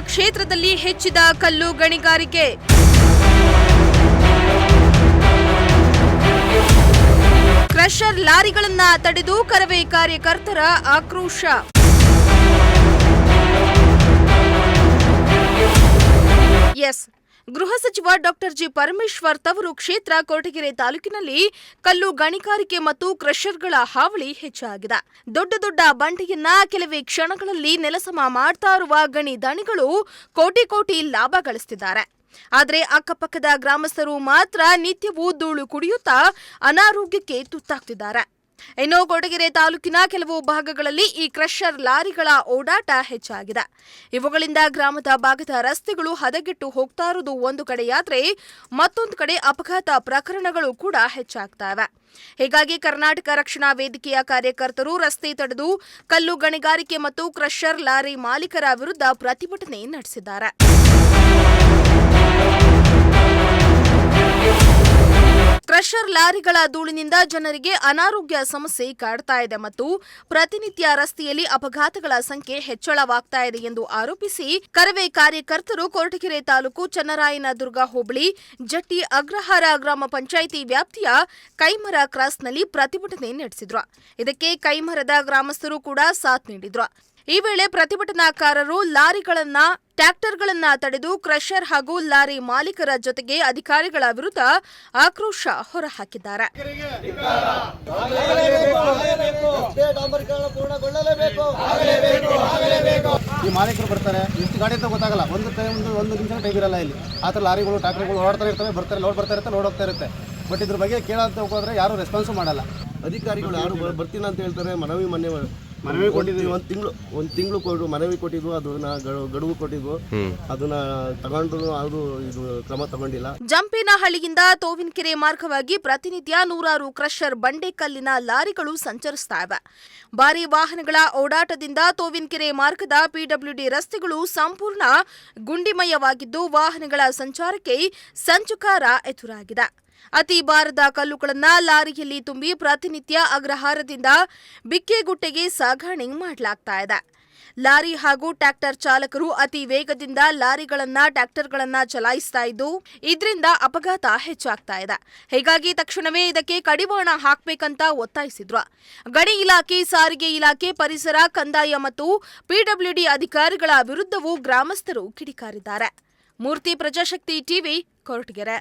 ಕ್ಷೇತ್ರದಲ್ಲಿ ಹೆಚ್ಚಿದ ಕಲ್ಲು ಗಣಿಗಾರಿಕೆ. ಕ್ರಷರ್ ಲಾರಿಗಳನ್ನ ತಡೆದು ಕರವೇ ಕಾರ್ಯಕರ್ತರ ಆಕ್ರೋಶ. ಗೃಹ ಸಚಿವ ಡಾಕ್ಟರ್ ಜಿ ಪರಮೇಶ್ವರ್ ತವರು ಕ್ಷೇತ್ರ ಕೊರಟಗೆರೆ ತಾಲೂಕಿನಲ್ಲಿ ಕಲ್ಲು ಗಣಿಗಾರಿಕೆ ಮತ್ತು ಕ್ರಷರ್ಗಳ ಹಾವಳಿ ಹೆಚ್ಚಾಗಿದೆ. ದೊಡ್ಡ ದೊಡ್ಡ ಬಂಡೆಯನ್ನ ಕೆಲವೇ ಕ್ಷಣಗಳಲ್ಲಿ ನೆಲಸಮ ಮಾಡ್ತಾ ಇರುವ ಗಣಿ ದಣಿಗಳು ಕೋಟಿ ಕೋಟಿ ಲಾಭ ಗಳಿಸುತ್ತಿದ್ದಾರೆ. ಆದರೆ ಅಕ್ಕಪಕ್ಕದ ಗ್ರಾಮಸ್ಥರು ಮಾತ್ರ ನಿತ್ಯವೂ ಧೂಳು ಕುಡಿಯುತ್ತಾ ಅನಾರೋಗ್ಯಕ್ಕೆ ತುತ್ತಾಗ್ತಿದ್ದಾರೆ. ಇನ್ನು ಕೊರಟಗೆರೆ ತಾಲೂಕಿನ ಕೆಲವು ಭಾಗಗಳಲ್ಲಿ ಈ ಕ್ರಷರ್ ಲಾರಿಗಳ ಓಡಾಟ ಹೆಚ್ಚಾಗಿದೆ. ಇವುಗಳಿಂದ ಗ್ರಾಮದ ಭಾಗದ ರಸ್ತೆಗಳು ಹದಗೆಟ್ಟು ಹೋಗ್ತಾ ಇರುವುದು ಒಂದು ಕಡೆಯಾದರೆ ಮತ್ತೊಂದು ಕಡೆ ಅಪಘಾತ ಪ್ರಕರಣಗಳು ಕೂಡ ಹೆಚ್ಚಾಗ್ತಾ ಇವೆ. ಹೀಗಾಗಿ ಕರ್ನಾಟಕ ರಕ್ಷಣಾ ವೇದಿಕೆಯ ಕಾರ್ಯಕರ್ತರು ರಸ್ತೆ ತಡೆದು ಕಲ್ಲು ಗಣಿಗಾರಿಕೆ ಮತ್ತು ಕ್ರಷರ್ ಲಾರಿ ಮಾಲೀಕರ ವಿರುದ್ಧ ಪ್ರತಿಭಟನೆ ನಡೆಸಿದ್ದಾರೆ. ಕ್ರಷರ್ ಲಾರಿಗಳ ಧೂಳಿನಿಂದ ಜನರಿಗೆ ಅನಾರೋಗ್ಯ ಸಮಸ್ಯೆ ಕಾಡ್ತಾ ಇದೆ ಮತ್ತು ಪ್ರತಿನಿತ್ಯ ರಸ್ತೆಯಲ್ಲಿ ಅಪಘಾತಗಳ ಸಂಖ್ಯೆ ಹೆಚ್ಚಳವಾಗ್ತಾ ಇದೆ ಎಂದು ಆರೋಪಿಸಿ ಕರವೇ ಕಾರ್ಯಕರ್ತರು ಕೊರಟಗೆರೆ ತಾಲೂಕು ಚನ್ನರಾಯನದುರ್ಗ ಹೋಬಳಿ ಜಟ್ಟಿ ಅಗ್ರಹಾರ ಗ್ರಾಮ ಪಂಚಾಯಿತಿ ವ್ಯಾಪ್ತಿಯ ಕೈಮರ ಕ್ರಾಸ್ನಲ್ಲಿ ಪ್ರತಿಭಟನೆ ನಡೆಸಿದ್ರು. ಇದಕ್ಕೆ ಕೈಮರದ ಗ್ರಾಮಸ್ಥರು ಕೂಡ ಸಾಥ್ ನೀಡಿದ್ರು. ಈ ವೇಳೆ ಪ್ರತಿಭಟನಾಕಾರರು ಲಾರಿಗಳನ್ನ ಟ್ರ್ಯಾಕ್ಟರ್ಗಳನ್ನ ತಡೆದು ಕ್ರಷರ್ ಹಾಗೂ ಲಾರಿ ಮಾಲೀಕರ ಜೊತೆಗೆ ಅಧಿಕಾರಿಗಳ ವಿರುದ್ಧ ಆಕ್ರೋಶ ಹೊರಹಾಕಿದ್ದಾರೆ. ಈ ಮಾಲೀಕರು ಬರ್ತಾರೆ, ಎಷ್ಟು ಗಾಡಿ ಅಂತ ಗೊತ್ತಾಗಲ್ಲ, ಒಂದು ನಿಮಿಷ ಟೈಮ್ ಇರಲ್ಲ. ಇಲ್ಲಿ ಆ ಥರ ಲಾರಿಗಳು ಟ್ರ್ಯಾಕ್ಟರ್ಗಳು ಓಡಾಡ್ತಾ ಇರ್ತವೆ, ಬರ್ತಾರೆ, ಲೋಡ್ ಬರ್ತಾ ಇರುತ್ತೆ, ಲೋಡ್ ಹೋಗ್ತಾ ಇರುತ್ತೆ. ಬಟ್ ಇದ್ರ ಬಗ್ಗೆ ಕೇಳಂತ ಹೋಗೋದ್ರೆ ಯಾರು ರೆಸ್ಪಾನ್ಸು ಮಾಡಲ್ಲ. ಅಧಿಕಾರಿಗಳು ಯಾರು ಬರ್ತೀನಿ ಅಂತ ಹೇಳ್ತಾರೆ. ಮನವಿ ಕೊಟ್ಟಿದ್ವಿ, ಒಂದು ತಿಂಗಳು ಕೊಟ್ಟು ಮನವಿ ಕೊಟ್ಟಿದ್ವು, ಅದನ್ನ ಗಡುವು ಕೊಟ್ಟಿದ್ವು, ಅದನ್ನ ತಗೊಂಡು ಅದು ಇದು ಕ್ರಮ ತಗೊಂಡಿಲ್ಲ. ಜಂಪೇನಹಳ್ಳಿಯಿಂದ ತೋವಿನಕೆರೆ ಮಾರ್ಗವಾಗಿ ಪ್ರತಿನಿತ್ಯ ನೂರಾರು ಕ್ರಷರ್ ಬಂಡೆ ಕಲ್ಲಿನ ಲಾರಿಗಳು ಸಂಚರಿಸ್ತಾ ಇವೆ. ಭಾರಿ ವಾಹನಗಳ ಓಡಾಟದಿಂದ ತೋವಿನಕೆರೆ ಮಾರ್ಗದ ಪಿಡಬ್ಲ್ಯೂಡಿ ರಸ್ತೆಗಳು ಸಂಪೂರ್ಣ ಗುಂಡಿಮಯವಾಗಿದ್ದು ವಾಹನಗಳ ಸಂಚಾರಕ್ಕೆ ಸಂಚುಕಾರ ಎದುರಾಗಿದೆ. ಅತಿ ಭಾರದ ಕಲ್ಲುಗಳನ್ನು ಲಾರಿಯಲ್ಲಿ ತುಂಬಿ ಪ್ರತಿನಿತ್ಯ ಅಗ್ರಹಾರದಿಂದ ಬಿಕ್ಕೆಗುಟ್ಟೆಗೆ ಸಾಗಣೆ ಮಾಡಲಾಗ್ತಾ ಇದೆ. ಲಾರಿ ಹಾಗೂ ಟ್ರ್ಯಾಕ್ಟರ್ ಚಾಲಕರು ಅತಿ ವೇಗದಿಂದ ಲಾರಿಗಳನ್ನ ಟ್ರ್ಯಾಕ್ಟರ್ಗಳನ್ನ ಚಲಾಯಿಸ್ತಾ ಇದ್ದು ಇದರಿಂದ ಅಪಘಾತ ಹೆಚ್ಚಾಗ್ತಾ ಇದೆ. ಹೀಗಾಗಿ ತಕ್ಷಣವೇ ಇದಕ್ಕೆ ಕಡಿವಾಣ ಹಾಕಬೇಕಂತ ಒತ್ತಾಯಿಸಿದ್ರು. ಗಣಿ ಇಲಾಖೆ, ಸಾರಿಗೆ ಇಲಾಖೆ, ಪರಿಸರ, ಕಂದಾಯ ಮತ್ತು ಪಿಡಬ್ಲ್ಯೂಡಿ ಅಧಿಕಾರಿಗಳ ವಿರುದ್ಧವೂ ಗ್ರಾಮಸ್ಥರು ಕಿಡಿಕಾರಿದ್ದಾರೆ. ಮೂರ್ತಿ, ಪ್ರಜಾಶಕ್ತಿ ಟಿವಿ, ಕೊರಟಗೆರೆ.